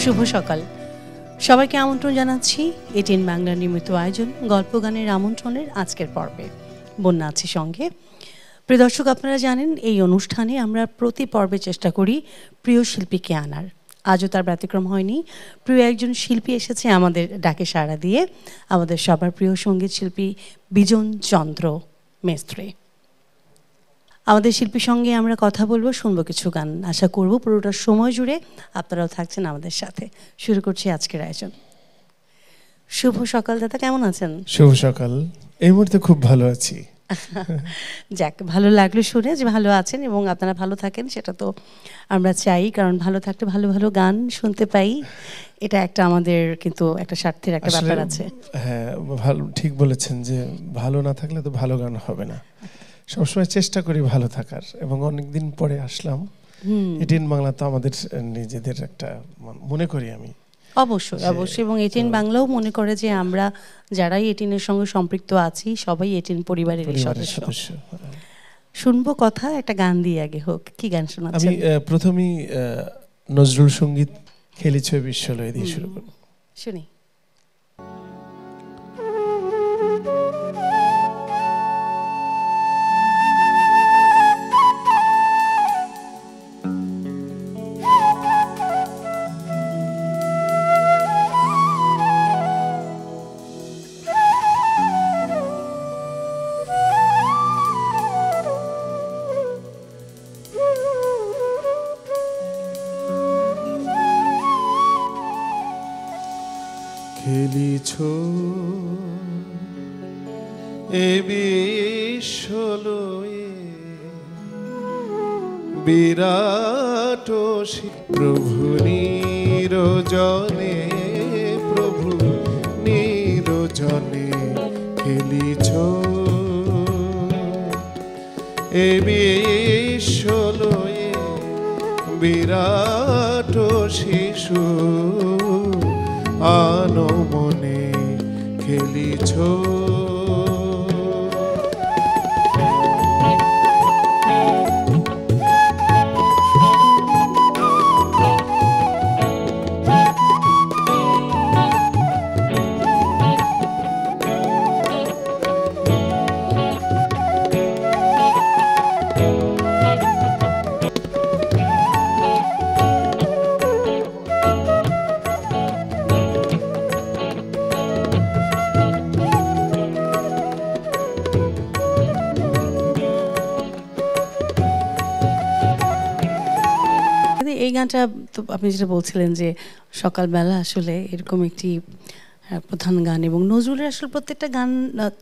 শুভ সকাল সবাইকে আমন্ত্রণ জানাচ্ছি এটিএন বাংলার নিয়মিত আয়োজন গল্প গানের আমন্ত্রণের আজকের পর্বে। বন্যা আছে সঙ্গে। প্রিয় দর্শক, আপনারা জানেন এই অনুষ্ঠানে আমরা প্রতি পর্বে চেষ্টা করি প্রিয় শিল্পীকে আনার। আজও তার ব্যতিক্রম হয়নি। প্রিয় একজন শিল্পী এসেছে আমাদের ডাকে সাড়া দিয়ে, আমাদের সবার প্রিয় সঙ্গীত শিল্পী বিজন চন্দ্র মেস্ত্রি। আমাদের শিল্পীর সঙ্গে আমরা কথা বলবো, শুনবো কিছু গান। আশা করব পুরোটা সময় জুড়ে আপনারাও থাকছেন আমাদের সাথে। শুরু করছি আজকের আয়োজন। শুভ সকাল দাদা, কেমন আছেন? শুভ সকাল। এই মুহূর্তে খুব ভালো আছি। যাক, ভালো লাগলো শুনে যে ভালো আছেন এবং আপনারা ভালো থাকেন, সেটা তো আমরা চাই। কারণ ভালো থাকলে ভালো ভালো গান শুনতে পাই, এটা একটা আমাদের কিন্তু একটা স্বার্থের একটা ব্যাপার আছে। হ্যাঁ, ভালো, ঠিক বলেছেন যে ভালো না থাকলে তো ভালো গান হবে না। সবসময় চেষ্টা করি ভালো থাকার, এবং অনেকদিন পরে আসলাম এটিএন বাংলা, তো আমাদের নিজেদের একটা মনে করি আমি। অবশ্যই অবশ্যই, এবং এটিএন বাংলাও মনে করে যে আমরা যারাই এটিএনের সঙ্গে সম্পৃক্ত আছি সবাই এটিএন পরিবারের সদস্য। শুনবো কথা, একটা গান দিয়ে আগে হোক। কি গান শোনাচ্ছেন? আমি প্রথমেই নজরুল সঙ্গীত খেলিছ বিশ্বলয় দিয়ে শুরু করব। শুনি। খেলিছ এ বিশ্বলয়ে বিরাট প্রভু নিরজনে, প্রভু নিরজনে খেলিছ এ বিশ্বলয়ে বিরাট শিশু আনো মনে খেলিছ। এই গানটা তো আপনি যেটা বলছিলেন যে সকালবেলা আসলে এরকম একটি প্রধান গান, এবং নজরুলের আসলে প্রত্যেকটা গান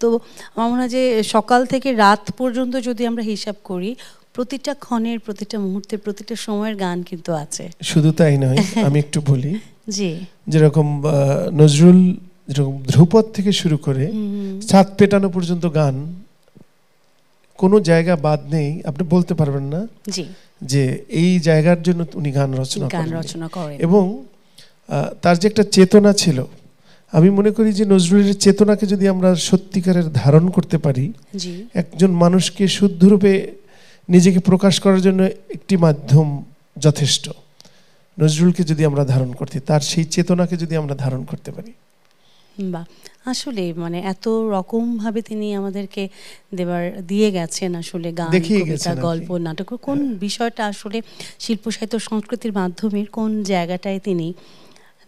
তো আমার মনে হয় যে সকাল থেকে রাত পর্যন্ত যদি আমরা হিসাব করি, প্রতিটা ক্ষণের, প্রতিটা মুহূর্তে, প্রতিটা সময়ের গান কিন্তু আছে। শুধু তাই নয়, আমি একটু বলি। জি, যেরকম নজরুল যেরকম ধ্রুপদ থেকে শুরু করে ছাদ পেটানো পর্যন্ত গান, কোনো জায়গা বাদ নেই, আপনি বলতে পারবেন না জি যে এই জায়গার জন্য উনি গান রচনা করেন। এবং তার যে একটা চেতনা ছিল, আমি মনে করি যে নজরুলের চেতনাকে যদি আমরা সত্যিকারের ধারণ করতে পারি, একজন মানুষকে শুদ্ধরূপে নিজেকে প্রকাশ করার জন্য একটি মাধ্যম যথেষ্ট। নজরুলকে যদি আমরা ধারণ করতে, তার সেই চেতনাকে যদি আমরা ধারণ করতে পারি, বাহ, আসলে মানে এত রকম ভাবে তিনি আমাদেরকে দিয়ে গেছেন। আসলে গান, কবিতা, গল্প, নাটক, কোন বিষয়টা আসলে শিল্প সাহিত্য সংস্কৃতির মাধ্যমে কোন জায়গাটায় তিনি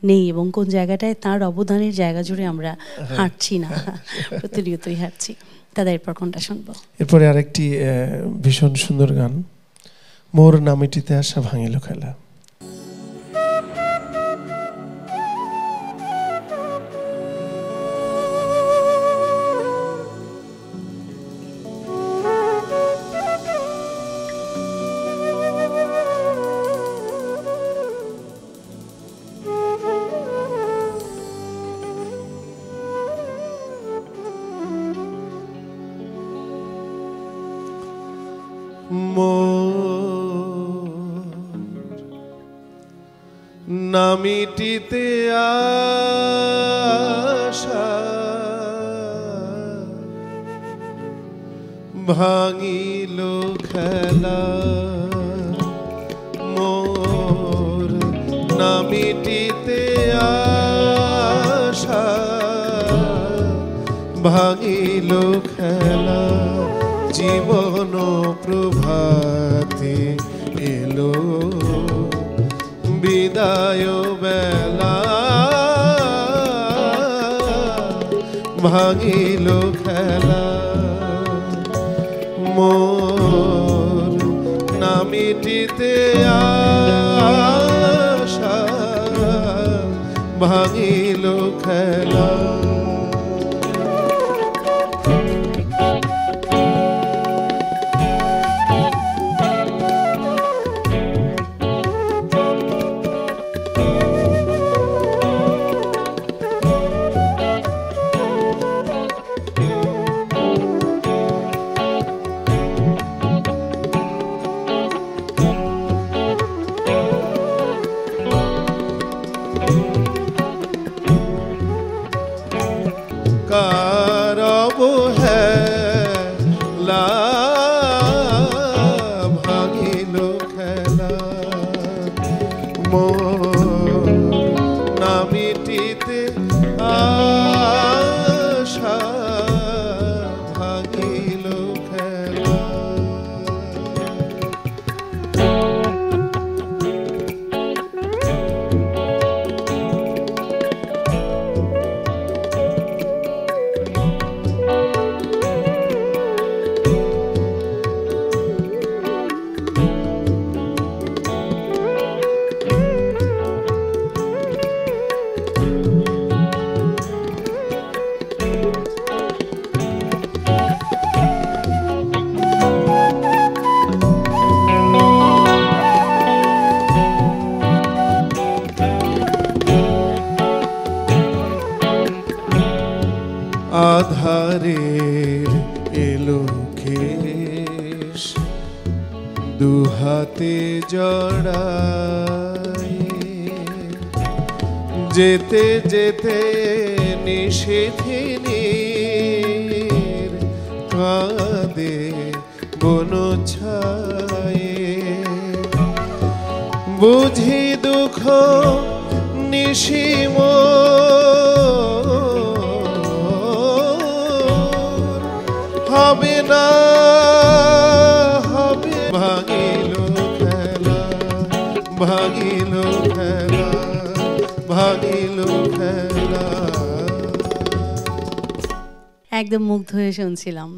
নেই এবং কোন জায়গাটায় তার অবদানের জায়গা জুড়ে আমরা হাঁটছি না, প্রতিনিয়তই হাঁটছি। দাদা, এরপর কোনটা শুনবো? এরপরে আরেকটি ভীষণ সুন্দর গান, মোর নামিটিতে আসা ভাঙিল খেলা। নামিটিতে আশা ভাঙিল খেলা, মোর না মিটিতে আশা ভাঙিল খেলা জীবন প্রভাতে এলো বিদায় বেলা ভাঙিল খেলা মোর না মিটিতে আশা ভাঙিল খেলা আধারের এলো কেশ দুহাতে জড়াই যেতে যেতে নিষেধিনীর কাঁদে বন ছায়ে বুঝি দুঃখ নিশিম হবে না হবে ভাঙিল খেলা ভাঙিল খেলা ভাঙিল খেলা একদম মুগ্ধ হয়ে শুনছিলাম।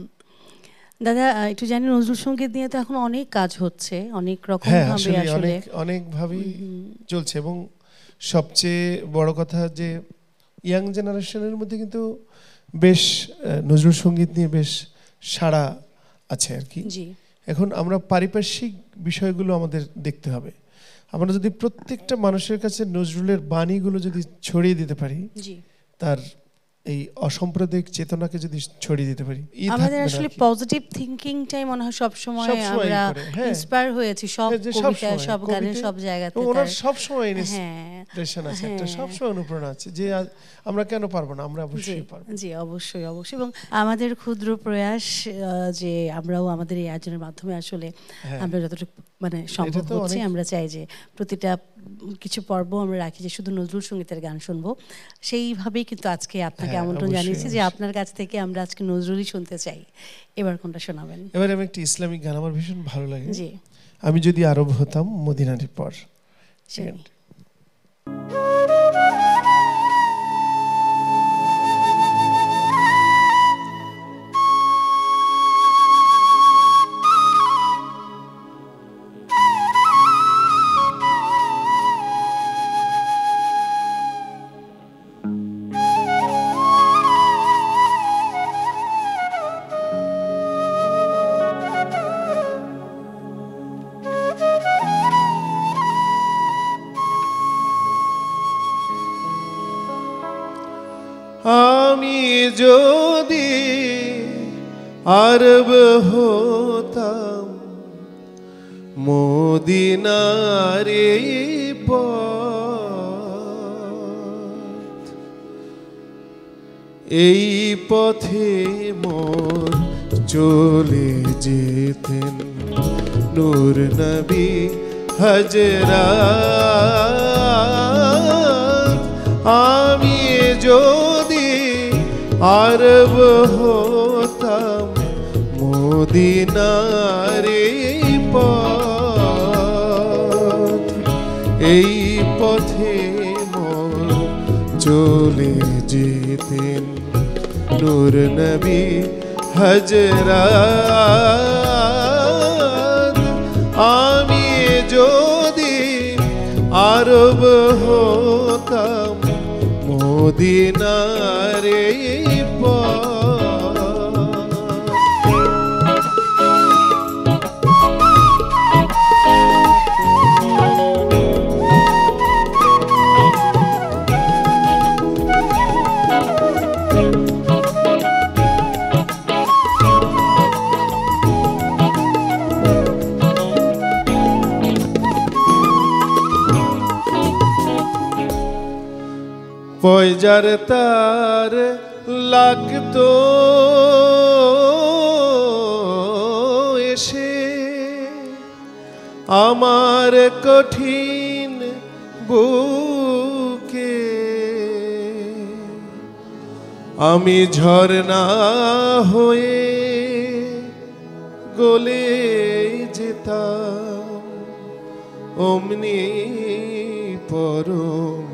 দাদা একটু জানি নজরুল সঙ্গীত নিয়ে তো এখন অনেক কাজ হচ্ছে, অনেক রকম ভাবে আসলে অনেক ভাবেই চলছে এবং সবচেয়ে বড় কথা যে ইয়াং জেনারেশনের মধ্যে কিন্তু বেশ নজরুল সঙ্গীত নিয়ে বেশ সাড়া আছে আর কি। এখন আমরা পারিপার্শ্বিক বিষয়গুলো আমাদের দেখতে হবে। আমরা যদি প্রত্যেকটা মানুষের কাছে নজরুলের বাণীগুলো যদি ছড়িয়ে দিতে পারি, তার এই অসাম্প্রদায়িক চেতনাকে যদি ছড়িয়ে দিতে পারি, আমাদের আসলে পজিটিভ থিংকিংটাই মনে হয় সব সময় আমরা ইন্সপায়ার হয়েছি সব কবিতা সব গানে সব জায়গাতে। ওনার সব সময় ইন্সপিরেশন আছে, একটা সব সময় অনুপ্রেরণা আছে যে আমরা কেন পারবো না, আমরা অবশ্যই পারবো। জি অবশ্যই অবশ্যই। এবং আমাদের ক্ষুদ্র প্রয়াস যে আমরাও আমাদের এই আয়োজনের মাধ্যমে আসলে আমরা যতটুকু মানে সম্ভব হচ্ছে আমরা চাই যে প্রতিটা কিছু পর্ব আমরা রাখি যে শুধু নজরুল সঙ্গীতের গান শুনবো। সেইভাবেই কিন্তু আজকে আপনাকে আমন্ত্রণ জানিয়েছি যে আপনার কাছ থেকে আমরা আজকে নজরুলই শুনতে চাই। এবার কোনটা শোনাবেন? এবার আমি একটা ইসলামিক গান আমার ভীষণ ভালো লাগে। জি, আমি যদি আরব হতাম মদিনার পর। আমি যদি আরব হতাম মদিনার পথ, এই পথে মোর চলে যেতেন নূর নবী হজরা আমি যদি আরব হতাম মদিনারে পথ, এই পথে মোর চলে যেতেন নূর নবী হযরত। আমি যদি আরব হতাম মদিনারে পথ। পয়জার তার লাগতো এসে আমার কঠিন বুকে, আমি ঝরনা হয়ে গলে যেতাম অমনি পরম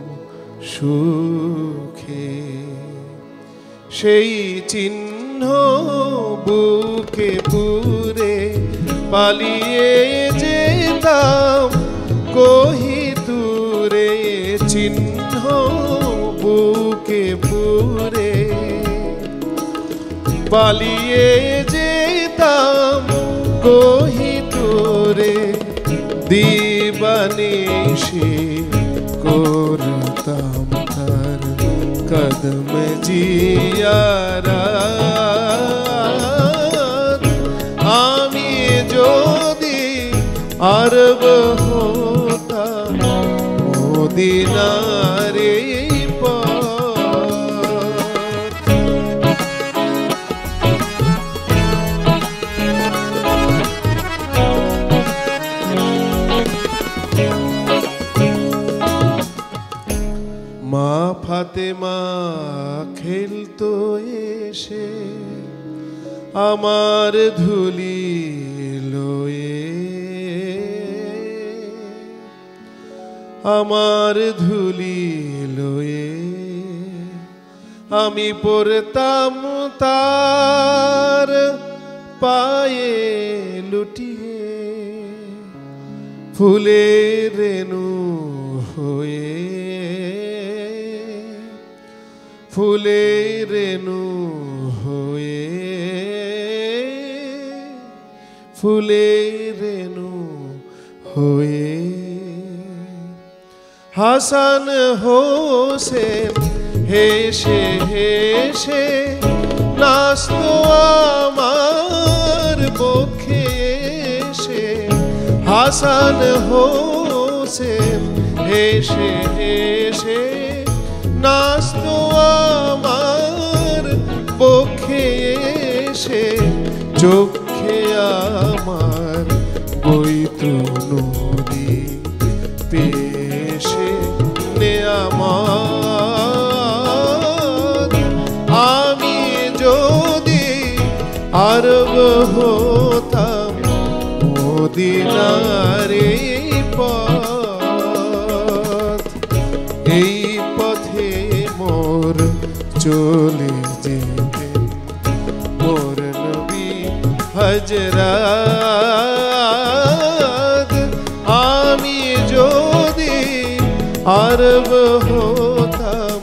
সুখে। সেই চিহ্ন বুকে পুরে পালিয়ে যেতাম কোহিতুরে, চিহ্ন বুকে পুরে পালিয়ে যেতাম কোহিতুরে। দিবানিশি করতাম তার কদম জিয়ারত। আমি যদি আরব হতাম মদিনারে পথ। মা ফাতেমা খেলতো এসে আমার ধুলি লয়ে, আমার ধুলি লয়ে আমি পড়তাম তার পায়ে লুটিয়ে, ফুলের রেণু হয়ে, ফুলের রেণু হয়ে, ফুলের রেণু হয়ে। হাসান হোসেন হেসে হেসে নাচতো আমার বক্ষে এসে। হাসান হোসেন হেসে হেসে নাচতো আমার বক্ষে এসে। চোখে আমার বইতো নদী পেশে নেয়ামত। আমি যদি আরব হতাম মদিনারে পথ, এই পথে মোর চলে যেতেন মোর নবী হযরত। আমি যদি আরব হতাম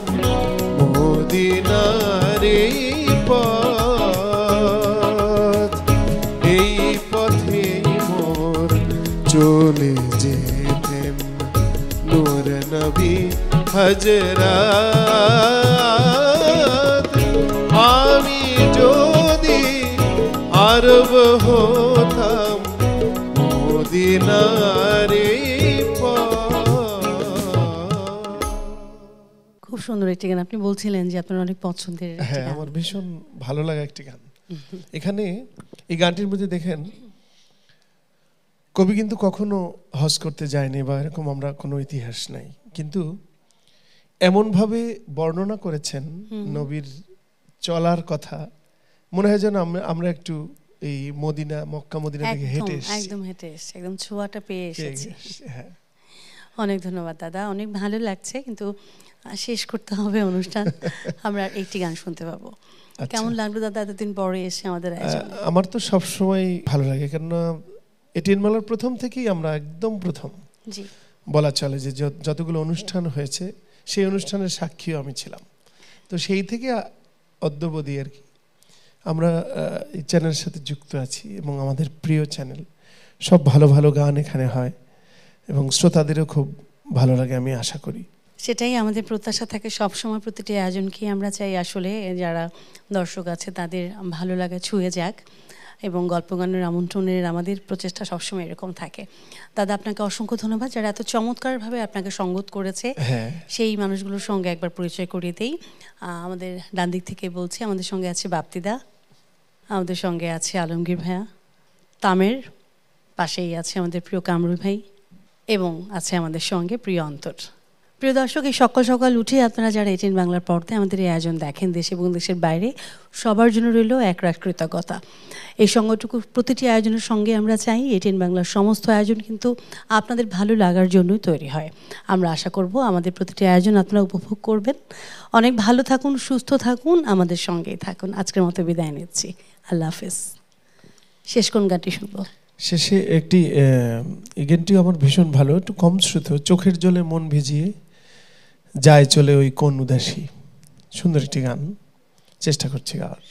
মদিনারে পথ, এই পথে মোর চলে যেতেন নূর নবী হযরত। আমি যদি আরব হতাম মদিনারে খুব সুন্দর একটি গান আপনি বলছিলেন যে আপনার অনেক পছন্দের। হ্যাঁ, আমার ভীষণ ভালো লাগা একটি গান। এখানে এই গানটির মধ্যে দেখেন কবি কিন্তু কখনো হজ করতে যায়নি বা এরকম আমরা কোনো ইতিহাস নাই, কিন্তু এমনভাবে বর্ণনা করেছেন নবীর চলার কথা, মনে হয় যেন আমরা একটু এই মদিনা, মক্কা মদিনা থেকে হেঁটে এসেছি, একদম হেঁটে এসেছি, একদম ছোঁয়াটা পেয়ে এসেছি। হ্যাঁ, অনেক ধন্যবাদ দাদা, অনেক ভালো লাগছে, কিন্তু শেষ করতে হবে অনুষ্ঠান। আমরা একটি গান শুনতে পাবো। কেমন লাগলো দাদা এতদিন পরে এসে আমাদের আয়োজনে? আমার তো সবসময় ভালো লাগে, কেননা এটিএন বাংলার প্রথম থেকেই আমরা একদম প্রথম বলা চলে যে যতগুলো অনুষ্ঠান হয়েছে সেই অনুষ্ঠানের সাক্ষীও আমি ছিলাম। তো সেই থেকে অদ্যবধি আর কি আমরা এই চ্যানেলের সাথে যুক্ত আছি, এবং আমাদের প্রিয় চ্যানেল, সব ভালো ভালো গান এখানে হয় এবং শ্রোতাদেরও খুব ভালো লাগে আমি আশা করি। সেটাই আমাদের প্রত্যাশা থাকে সবসময়, প্রতিটি আয়োজনকে আমরা চাই আসলে যারা দর্শক আছে তাদের ভালো লাগা ছুঁয়ে যাক, এবং গল্প গানের আমন্ত্রণের আমাদের প্রচেষ্টা সবসময় এরকম থাকে। দাদা আপনাকে অসংখ্য ধন্যবাদ, যারা এত চমৎকারভাবে আপনাকে সঙ্গত করেছে সেই মানুষগুলোর সঙ্গে একবার পরিচয় করিয়ে দেই। আমাদের ডান দিক থেকে বলছি, আমাদের সঙ্গে আছে বাপ্তিদা, আমাদের সঙ্গে আছে আলমগীর ভাইয়া, তামের পাশেই আছে আমাদের প্রিয় কামরুল ভাই, এবং আছে আমাদের সঙ্গে প্রিয় অন্তর। প্রিয় দর্শক, এই সকাল সকাল উঠে আপনারা যারা এটিএন বাংলার পর্দায় আমাদের এই আয়োজন দেখেন, দেশ এবং দেশের বাইরে, সবার জন্য রইল একরাশ কৃতজ্ঞতা। এই সঙ্গটুকু প্রতিটি আয়োজনের সঙ্গে আমরা চাই এটিএন বাংলার সমস্ত আয়োজন কিন্তু আপনাদের ভালো লাগার জন্যই তৈরি হয়। আমরা আশা করব আমাদের প্রতিটি আয়োজন আপনারা উপভোগ করবেন। অনেক ভালো থাকুন, সুস্থ থাকুন, আমাদের সঙ্গেই থাকুন। আজকের মতো বিদায় নিচ্ছি, আল্লাহ হাফেজ। শেষ কোন গানটি শুনবো? শেষে একটি গানটি আমার ভীষণ ভালো, একটু কম শ্রুত, চোখের জলে মন ভিজিয়ে যায় চলে ওই কোন উদাসী। সুন্দর একটি গান, চেষ্টা করছি গাওয়ার।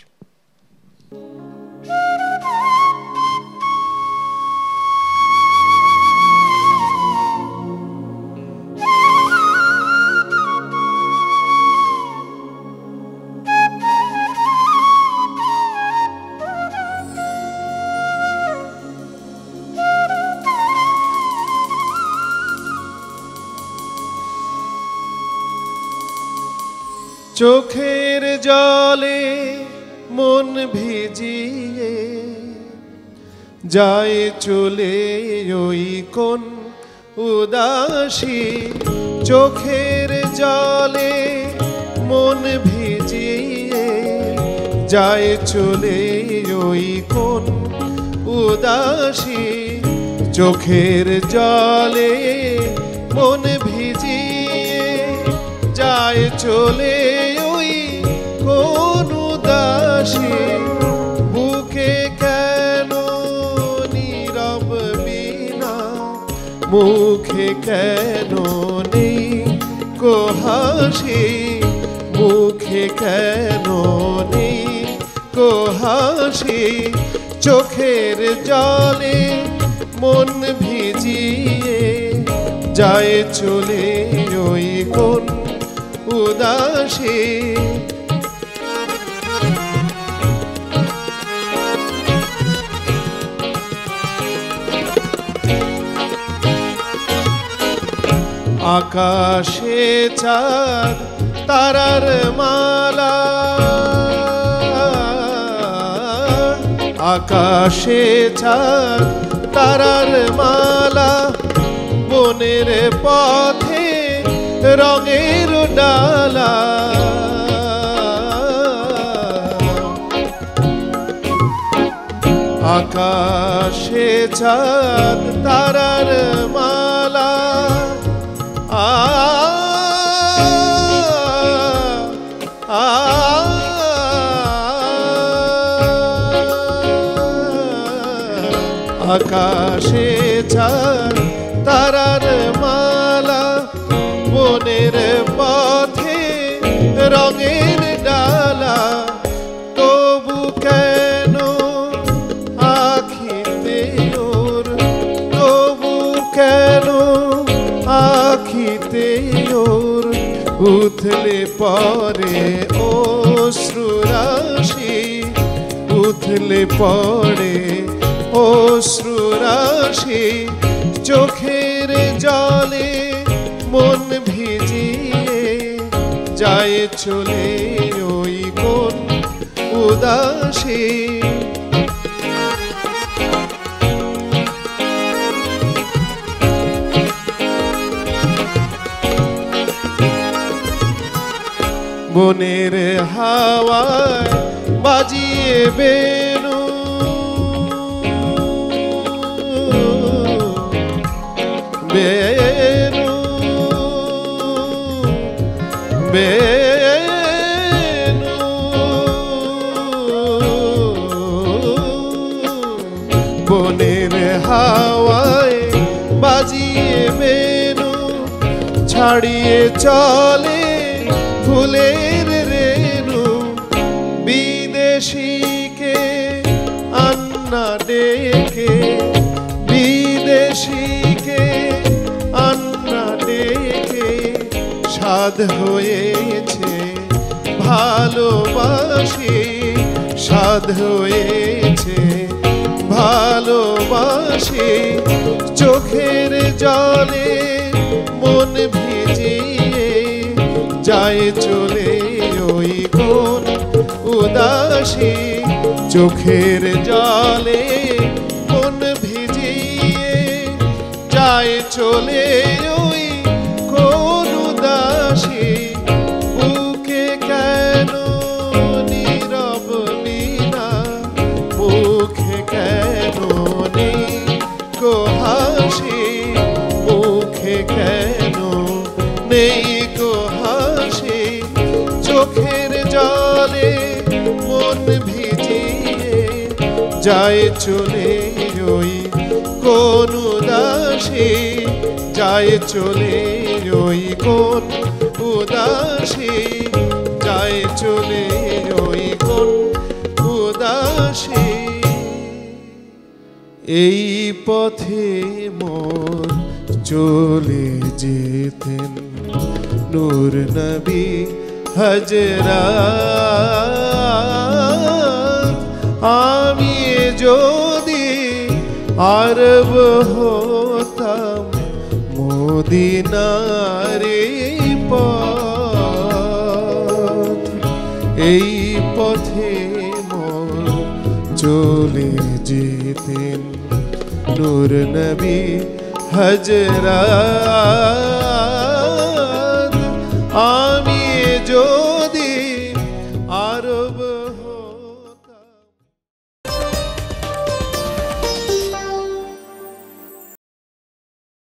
চোখের জলে মন ভিজিয়ে যায় চলে ওই কোন উদাসী। চোখের জলে মন ভিজিয়ে যায় চলে ওই কোন উদাসী। চোখের জলে মন ভিজিয়ে যায় চলে ওই কোন উদাসী। বুকে কেন নীরব বিনা, মুখে কেন নেই কো হাসি। মুখে কেন নেই কো হাসি। চোখের জলে মন ভিজিয়ে যায় চলে ওই কোন উদাসী। আকাশে চাঁদ তারার মালা, আকাশে চাঁদ তারার মালা। বনের পথে রঙের ডালা, আকাশে চাঁদ তারার মালা। আকাশে চাঁদ তারার মালা। বনের পথে রঙের ডালা। তবু কেন আখিতে ওর, তবু কেন আখিতে ওর উথলে পড়ে অশ্রুরাশি। উথলে পড়ে অশ্রুরাশি। চোখের জলে মন ভিজিয়ে যায় চলে ওই কোন উদাসী। বনের হাওয়ায় বাজিয়ে বেনু, বেনু বেনু বনের হাওয়ায় বাজিয়ে বেনু, ছাড়িয়ে চলে ফুলের রেণু, বিদেশিকে আন্না ডেকে, বিদেশিকে আন্না ডেকে, সাধ হয়েছে ভালোবাসি, সাধ হয়েছে ভালোবাসি, চোখের জলে মন ভিজিয়ে যায় চলে ওই কোন উদাসী, চোখের জলে মন ভিজিয়ে যায় চলে ওই কোন উদাসী, বুকে কেন নীরব নীনা, মুখে কেন নেই হাসি, মুখে কেন নেই হাসি, চোখের জলে মন ভিজিয়ে যায় চলে ওই কোন উদাসী, যায় চলে ওই কোন উদাসী, যায় চলে ওই কোন উদাসী। এই পথে মোর চলে যেতেন নূর নবী হযরত, আমি যদি আরব হতাম মদিনার পথ, এই পথে মোর চলে যেতেন নূর নবী হযরত।